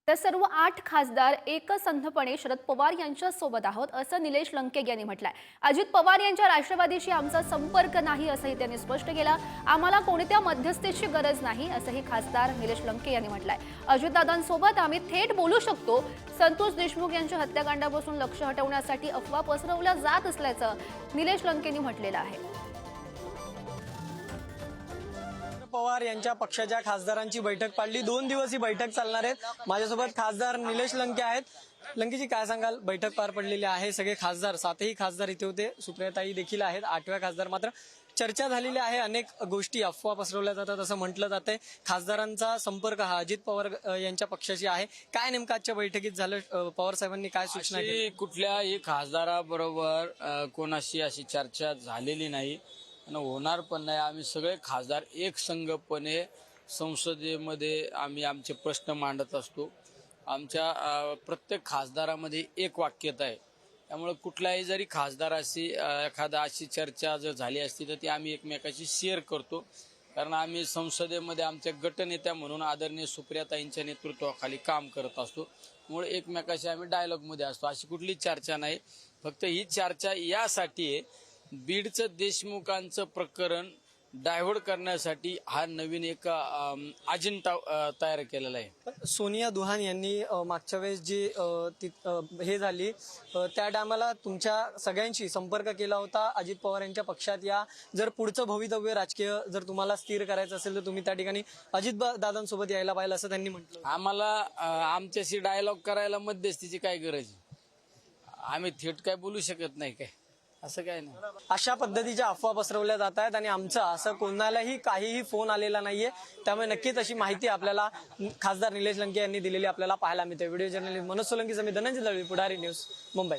तर सर्व 8 खासदार एकसंधपणे शरद पवार यांच्या सोबत आहोत असं निलेश लंके यांनी म्हटलंय। अजित पवार यांच्या राष्ट्रवादीशी आमचा संपर्क नाही असंही त्यांनी स्पष्ट केलं। आम्हाला कोणत्या मध्यस्थीची गरज नाही असंही खासदार निलेश लंके यांनी म्हटलंय। अजितदादांसोबत आम्ही थेट बोलू शकतो। संतोष देशमुख यांच्या हत्याकांडापासून लक्ष हटवण्यासाठी अफवा पसरवल्या जात असल्याचं निलेश लंकेंनी म्हटलेलं आहे। पवार यांच्या पक्षाच्या खासदारांची बैठक पाडली। 2 दिवस ही बैठक चालणार आहे। माझ्यासोबत खासदार निलेश लंके आहेत। लंकेजी, काय सांगाल? बैठक पार पडलेली आहे, सगळे खासदार 7ही खासदार इथे होते, सुप्रियाताई देखील आहेत, 8व्या खासदार। मात्र चर्चा झालेली आहे, अनेक गोष्टी अफवा पसरवल्या जातात असं म्हटलं जातंय। खासदारांचा संपर्क हा अजित पवार यांच्या पक्षाशी आहे। काय नेमकं आजच्या बैठकीत झालं? पवार साहेबांनी काय सूचना केली? कुठल्याही खासदाराबरोबर कोणाशी अशी चर्चा झालेली नाही आणि होणार पण नाही। आम्ही सगळे खासदार एकसंघपणे संसदेमध्ये आम्ही आमचे प्रश्न मांडत असतो। आमच्या प्रत्येक खासदारामध्ये एक वाक्यता आहे, त्यामुळे कुठल्याही जरी खासदाराशी एखादा अशी चर्चा जर झाली असती तर ती आम्ही एकमेकाशी शेअर करतो, कारण आम्ही संसदेमध्ये आमच्या गटनेत्या म्हणून आदरणीय सुप्रियाताईंच्या नेतृत्वाखाली काम करत असतो। त्यामुळे एकमेकाशी आम्ही डायलॉगमध्ये असतो। अशी कुठली चर्चा नाही। फक्त ही चर्चा यासाठी आहे, बीडचं देशमुखांचं प्रकरण डायव्हर्ट करण्यासाठी हा नवीन एक अजेंडा तयार केलेला आहे। सोनिया दुहान यांनी मागच्या वेळेस जी हे झाली त्या टायमाला तुमच्या सगळ्यांशी संपर्क केला होता। अजित पवार यांच्या पक्षात या, जर पुढचं भवितव्य राजकीय जर तुम्हाला स्थिर करायचं असेल तर तुम्ही त्या ठिकाणी अजित दादांसोबत यायला पाहिजे असं त्यांनी म्हटलं। आम्हाला आमच्याशी डायलॉग करायला मध्यस्थीची काय गरज आहे? आम्ही थेट काय बोलू शकत नाही काय? असं काय नाही। अशा पद्धतीच्या अफवा पसरवल्या जात आहेत आणि आमचं असं कोणालाही काहीही फोन आलेला नाहीये। त्यामुळे नक्कीच अशी माहिती आपल्याला खासदार निलेश लंके यांनी दिलेली आपल्याला पाहायला मिळते। व्हिडिओ जर्नलिस्ट मनोज सोलंकी, धनंजय दळवी, पुढारी न्यूज, मुंबई।